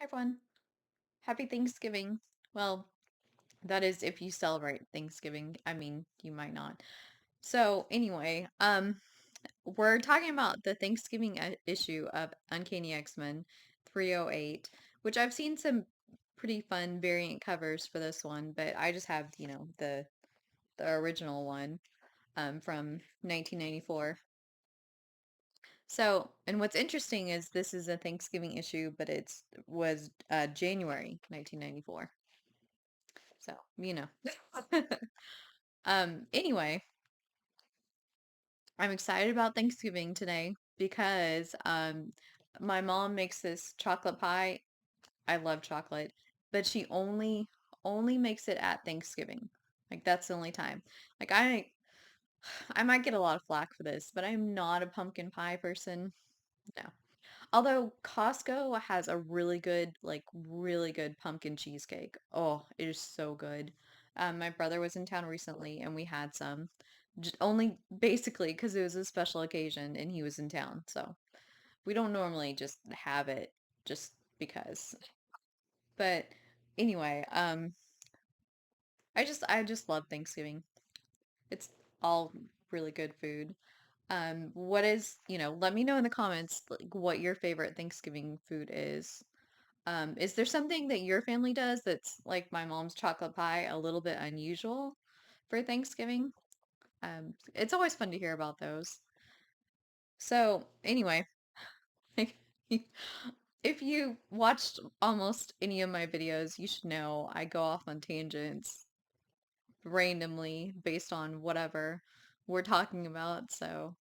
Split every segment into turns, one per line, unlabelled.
everyone. Happy Thanksgiving. Well, that is if you celebrate Thanksgiving. I mean, you might not. So, anyway, we're talking about the Thanksgiving issue of Uncanny X-Men 308, which I've seen some pretty fun variant covers for this one, but I just have, the original one from 1994. So, and what's interesting is this is a Thanksgiving issue, but it's was January 1994. So. Anyway, I'm excited about Thanksgiving today because my mom makes this chocolate pie. I love chocolate, but she only makes it at Thanksgiving. Like that's the only time. Like I might get a lot of flack for this, but I'm not a pumpkin pie person. No. Although Costco has a really good pumpkin cheesecake. Oh, it is so good. My brother was in town recently and we had some. Only basically because it was a special occasion and he was in town. So we don't normally just have it just because. But anyway, I just love Thanksgiving. It's all really good food. Let me know in the comments like what your favorite Thanksgiving food is. Is there something that your family does that's like my mom's chocolate pie, a little bit unusual for Thanksgiving? It's always fun to hear about those. So, anyway, if you watched almost any of my videos, you should know I go off on tangents randomly based on whatever we're talking about, so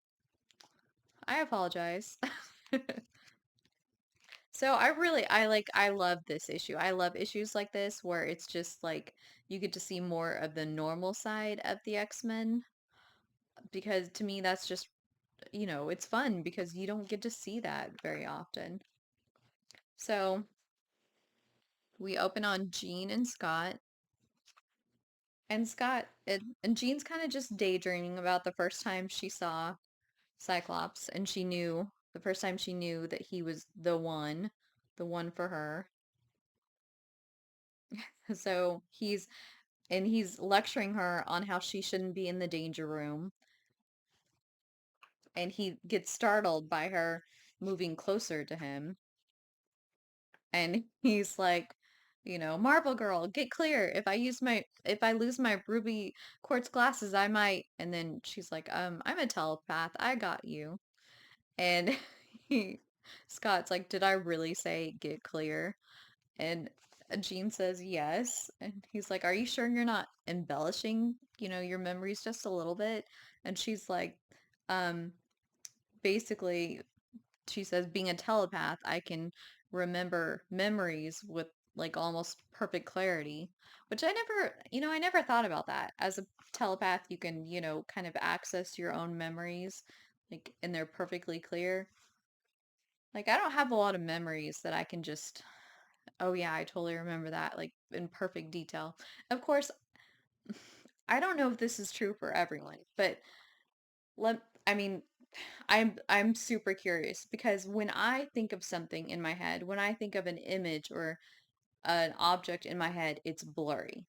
I apologize. So I love this issue. I love issues like this where it's just like you get to see more of the normal side of the X-Men because to me that's just, it's fun because you don't get to see that very often. So we open on Jean and Scott, and Jean's kind of just daydreaming about the first time she saw Cyclops, and she knew the first time she knew that he was the one for her. So he's lecturing her on how she shouldn't be in the danger room, and he gets startled by her moving closer to him, and he's like, Marvel girl, get clear. If I lose my ruby quartz glasses, I might. And then she's like, I'm a telepath. I got you. And he Scott's like, did I really say get clear? And Jean says yes. And he's like, are you sure you're not embellishing, your memories just a little bit? And she's like, um, basically, she says, being a telepath, I can remember memories with like almost perfect clarity, which I never thought about that. As a telepath, you can, kind of access your own memories, like, and they're perfectly clear. Like, I don't have a lot of memories that I can just, oh yeah, I totally remember that, like in perfect detail. Of course, I don't know if this is true for everyone, but let, I mean, I'm super curious because when I think of something in my head, when I think of an image or an object in my head, it's blurry.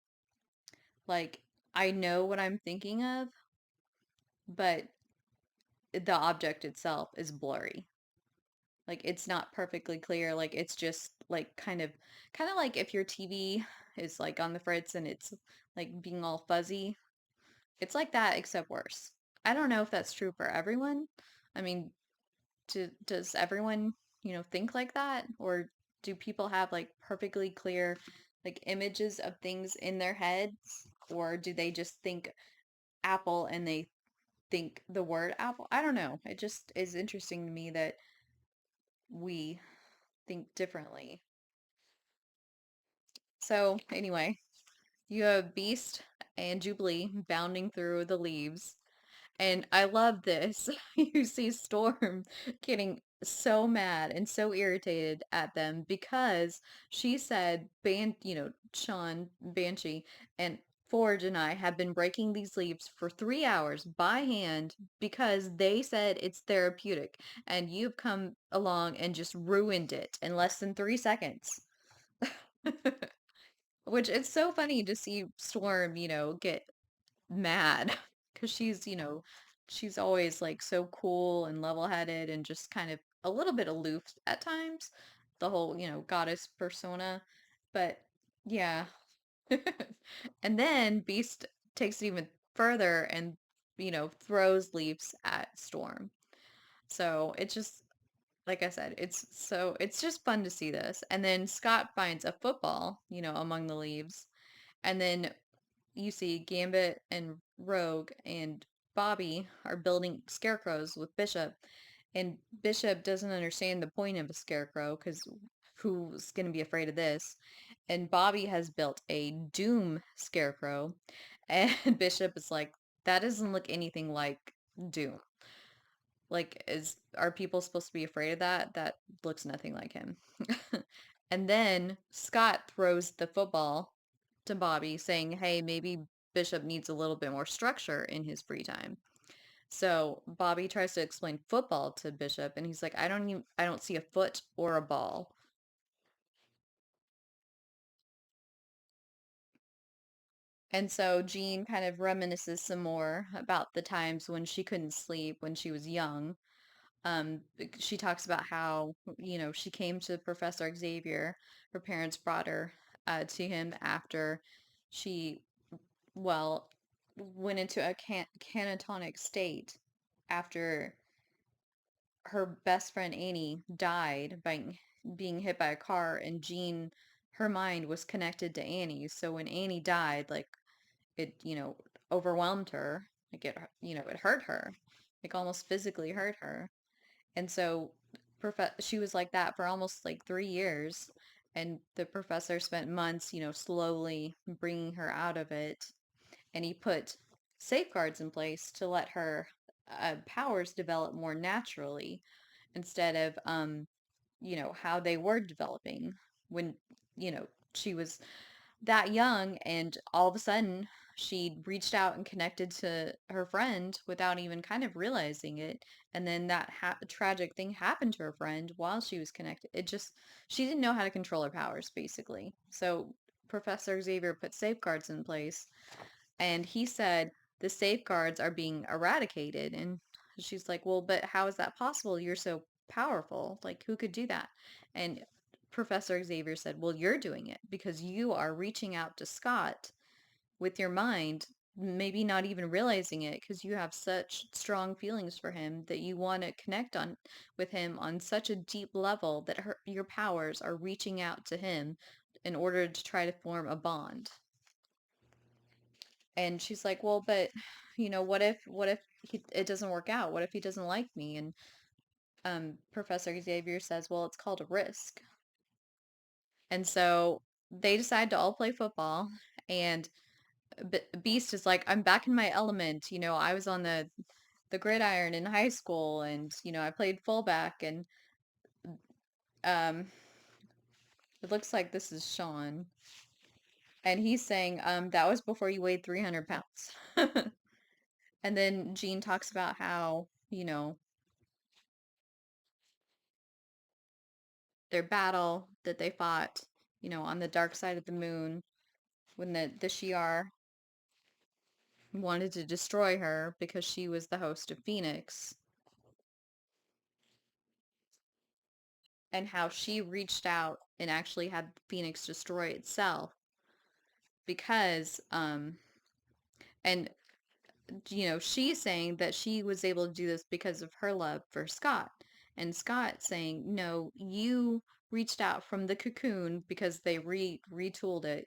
Like I know what I'm thinking of, but the object itself is blurry. Like it's not perfectly clear. Like it's just like kind of like if your TV is like on the fritz and it's like being all fuzzy. It's like that except worse. I don't know if that's true for everyone. I mean, does everyone, think like that? Or do people have like perfectly clear like images of things in their heads? Or do they just think apple and they think the word apple? I don't know. It just is interesting to me that we think differently. So, anyway, you have Beast and Jubilee bounding through the leaves. And I love this. You see Storm getting so mad and so irritated at them because she said Sean, Banshee, and Forge and I have been breaking these leaves for 3 hours by hand because they said it's therapeutic, and you've come along and just ruined it in less than 3 seconds. Which it's so funny to see Storm, get mad because she's always like so cool and level-headed and just kind of a little bit aloof at times, the whole, goddess persona. But yeah. And then Beast takes it even further and, throws leaves at Storm. So it's just, like I said, it's just fun to see this. And then Scott finds a football, among the leaves. And then you see Gambit and Rogue and Bobby are building scarecrows with Bishop. And Bishop doesn't understand the point of a scarecrow because who's going to be afraid of this? And Bobby has built a Doom scarecrow. And Bishop is like, that doesn't look anything like Doom. Like, are people supposed to be afraid of that? That looks nothing like him. And then Scott throws the football to Bobby, saying, "Hey, maybe Bishop needs a little bit more structure in his free time." So Bobby tries to explain football to Bishop, and he's like, I don't see a foot or a ball." And so Jean kind of reminisces some more about the times when she couldn't sleep when she was young. She talks about how, she came to Professor Xavier. Her parents brought her to him after she, well, went into a catatonic state after her best friend Annie died by being hit by a car, and Jean, her mind was connected to Annie. So when Annie died, like it, overwhelmed her. Like it hurt her, like almost physically hurt her. And so she was like that for almost like 3 years. And the professor spent months, slowly bringing her out of it. And he put safeguards in place to let her powers develop more naturally instead of, how they were developing when, you know, she was that young, and all of a sudden she reached out and connected to her friend without even kind of realizing it. And then that tragic thing happened to her friend while she was connected. She didn't know how to control her powers, basically. So Professor Xavier put safeguards in place, and he said the safeguards are being eradicated. And she's like, well, but how is that possible? You're so powerful. Like, who could do that? And Professor Xavier said, well, you're doing it because you are reaching out to Scott with your mind, maybe not even realizing it because you have such strong feelings for him that you want to connect on with him on such a deep level that your powers are reaching out to him in order to try to form a bond. And she's like, well, but what if it doesn't work out? What if he doesn't like me? And Professor Xavier says, well, it's called a risk. And so they decide to all play football. And Beast is like, I'm back in my element. I was on the gridiron in high school, and I played fullback. And um, it looks like this is Sean, and he's saying, that was before you weighed 300 pounds. And then Jean talks about how, their battle that they fought, on the dark side of the moon when the Shi'ar wanted to destroy her because she was the host of Phoenix, and how she reached out and actually had Phoenix destroy itself because and she's saying that she was able to do this because of her love for Scott. And Scott saying, no, you reached out from the cocoon because they retooled it,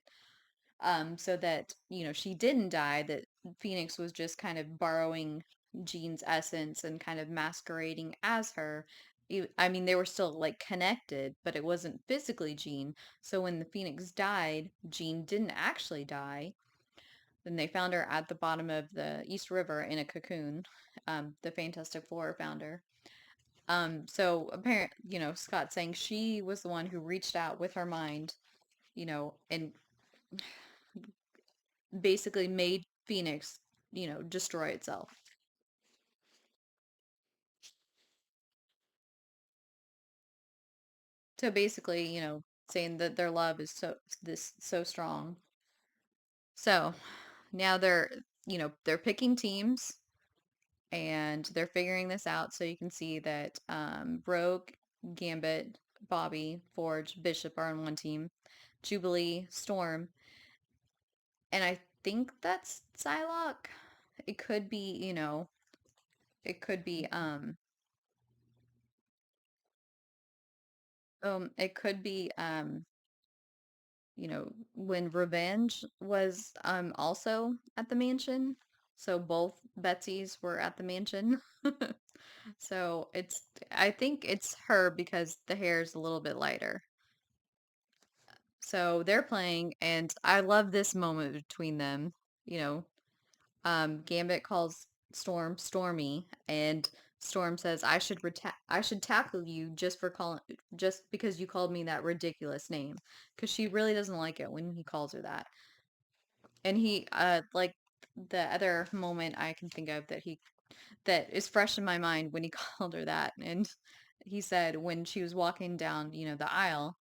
so that, she didn't die, that Phoenix was just kind of borrowing Jean's essence and kind of masquerading as her. I mean, they were still like connected, but it wasn't physically Jean. So when the Phoenix died, Jean didn't actually die. Then they found her at the bottom of the East River in a cocoon. The Fantastic Four found her. So apparent, Scott saying she was the one who reached out with her mind, and basically made Phoenix, destroy itself. So basically, saying that their love is so strong. So now they're picking teams and they're figuring this out. So you can see that Rogue, Gambit, Bobby, Forge, Bishop are on one team, Jubilee, Storm, and I think that's Psylocke. It could be, it could be it could be when Revenge was also at the mansion. So both Betsy's were at the mansion. So I think it's her because the hair is a little bit lighter. So they're playing, and I love this moment between them. You know, Gambit calls Storm Stormy, and Storm says, I should tackle you just because you called me that ridiculous name." Because she really doesn't like it when he calls her that. And like the other moment I can think of that is fresh in my mind when he called her that, and he said when she was walking down, the aisle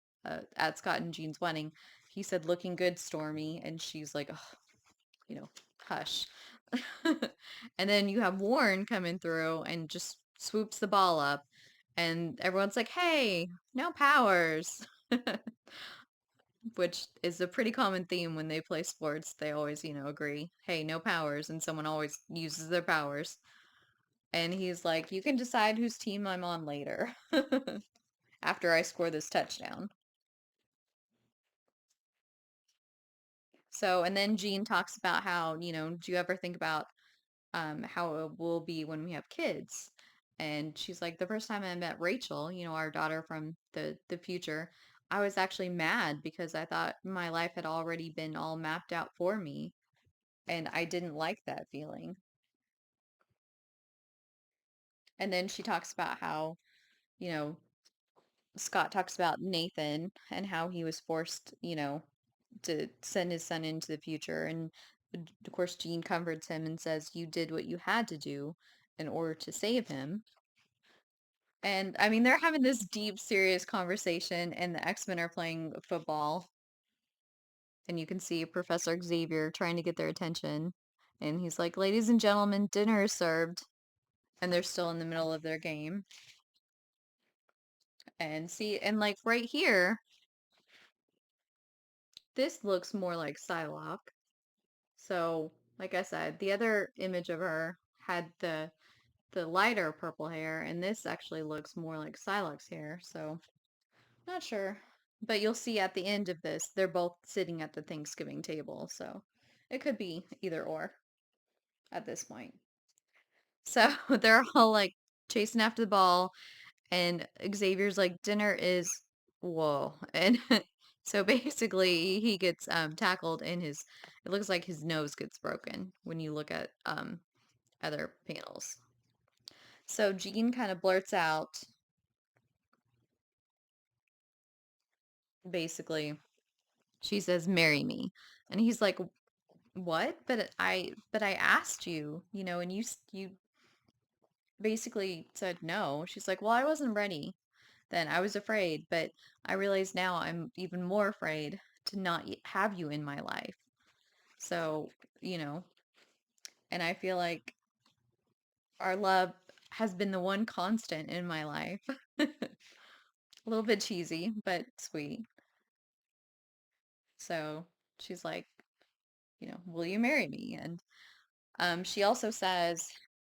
at Scott and Jean's wedding, he said, "Looking good, Stormy," and she's like, "Oh, hush." And then you have Warren coming through and just swoops the ball up, and everyone's like, "Hey, no powers." Which is a pretty common theme when they play sports. They always, agree, "Hey, no powers," and someone always uses their powers. And he's like, "You can decide whose team I'm on later after I score this touchdown." So, and then Jean talks about how, do you ever think about how it will be when we have kids? And she's like, "The first time I met Rachel, our daughter from the future, I was actually mad because I thought my life had already been all mapped out for me, and I didn't like that feeling." And then she talks about how, you know, Scott talks about Nathan and how he was forced, to send his son into the future. And of course, Jean comforts him and says, "You did what you had to do in order to save him." And I mean, they're having this deep, serious conversation, and the X-Men are playing football. And you can see Professor Xavier trying to get their attention. And he's like, "Ladies and gentlemen, dinner is served." And they're still in the middle of their game. And see, and like right here, this looks more like Psylocke. So, like I said, the other image of her had the lighter purple hair, and this actually looks more like Psylocke's hair. So, not sure. But you'll see at the end of this, they're both sitting at the Thanksgiving table. So, it could be either or at this point. So, they're all like chasing after the ball, and Xavier's like, "Dinner is whoa." And so basically he gets tackled in his it looks like his nose gets broken when you look at other panels. So Jean kind of blurts out basically, she says, "Marry me." And he's like, "What? But I asked you, and you basically said no." She's like, "Well, I wasn't ready then. I was afraid, but I realize now I'm even more afraid to not have you in my life." So, you know, and I feel like our love has been the one constant in my life. A little bit cheesy, but sweet. So she's like, "Will you marry me?" And she also says,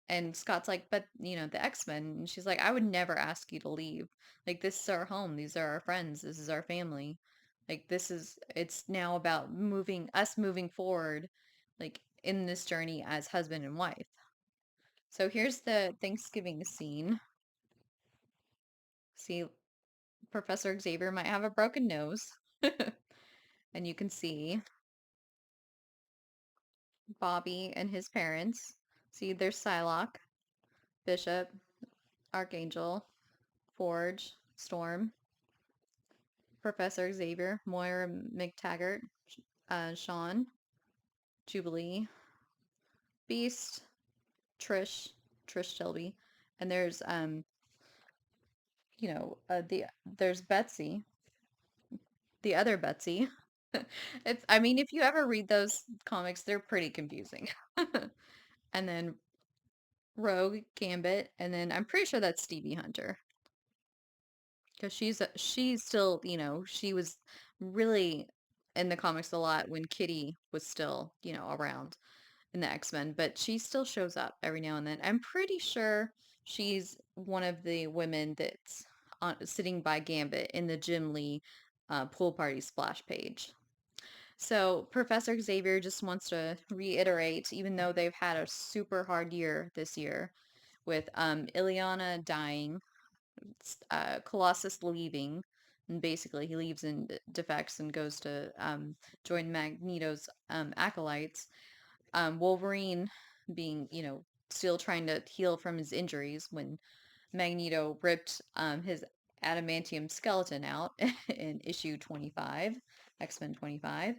and Scott's like, "But, the X-Men." And she's like, "I would never ask you to leave. Like, this is our home. These are our friends. This is our family. Like, it's now about moving forward, like, in this journey as husband and wife." So here's the Thanksgiving scene. See, Professor Xavier might have a broken nose. And you can see Bobby and his parents. See, there's Psylocke, Bishop, Archangel, Forge, Storm, Professor Xavier, Moira McTaggart, Sean, Jubilee, Beast, Trish Shelby, and there's there's Betsy, the other Betsy. I mean, if you ever read those comics, they're pretty confusing. And then Rogue, Gambit, and then I'm pretty sure that's Stevie Hunter. Because she's still, she was really in the comics a lot when Kitty was still, around in the X-Men, but she still shows up every now and then. I'm pretty sure she's one of the women that's sitting by Gambit in the Jim Lee pool party splash page. So Professor Xavier just wants to reiterate, even though they've had a super hard year this year with Ileana dying, Colossus leaving, and basically he leaves and defects and goes to join Magneto's acolytes. Wolverine being, still trying to heal from his injuries when Magneto ripped his adamantium skeleton out in issue 25, X-Men 25.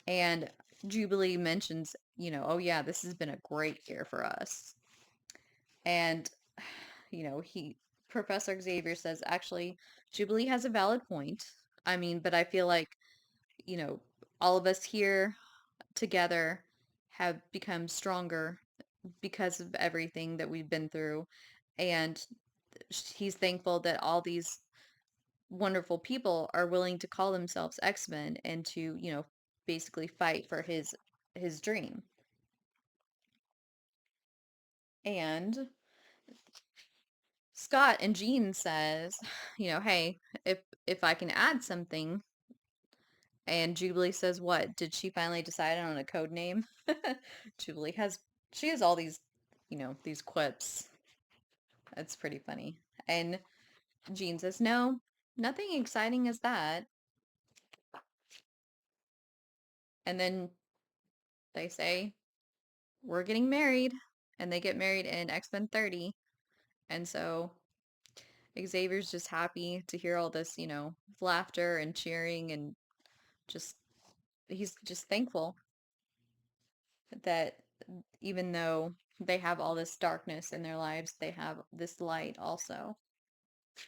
And Jubilee mentions, oh yeah, this has been a great year for us. And, he Professor Xavier says actually Jubilee has a valid point. I mean, but I feel like, you know, all of us here together have become stronger because of everything that we've been through. And he's thankful that all these wonderful people are willing to call themselves X-Men and to, basically fight for his dream. And Scott and Jean says, hey, if I can add something, and Jubilee says, what? Did she finally decide on a code name? Jubilee has she has all these, these quips. That's pretty funny. And Jean says, no, nothing exciting as that. And then they say, we're getting married. And they get married in X-Men 30. And so Xavier's just happy to hear all this, laughter and cheering and just he's just thankful that even though they have all this darkness in their lives, they have this light also.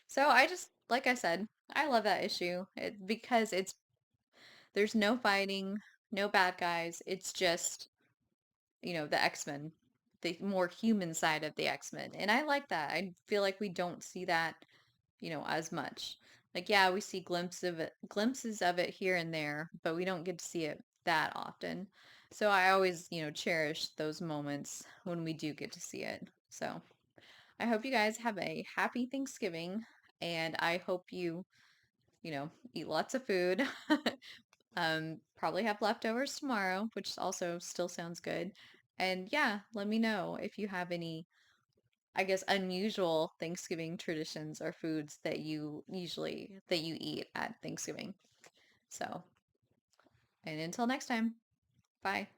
So I just, like I said, I love that issue because there's no fighting, no bad guys. It's just, the X-Men, the more human side of the X-Men. And I like that. I feel like we don't see that, as much. Like, yeah, we see glimpses of it here and there, but we don't get to see it that often. So I always, cherish those moments when we do get to see it. So I hope you guys have a happy Thanksgiving, and I hope you, eat lots of food. Probably have leftovers tomorrow, which also still sounds good. And yeah, let me know if you have any, I guess, unusual Thanksgiving traditions or foods that you eat at Thanksgiving. So, and until next time, bye.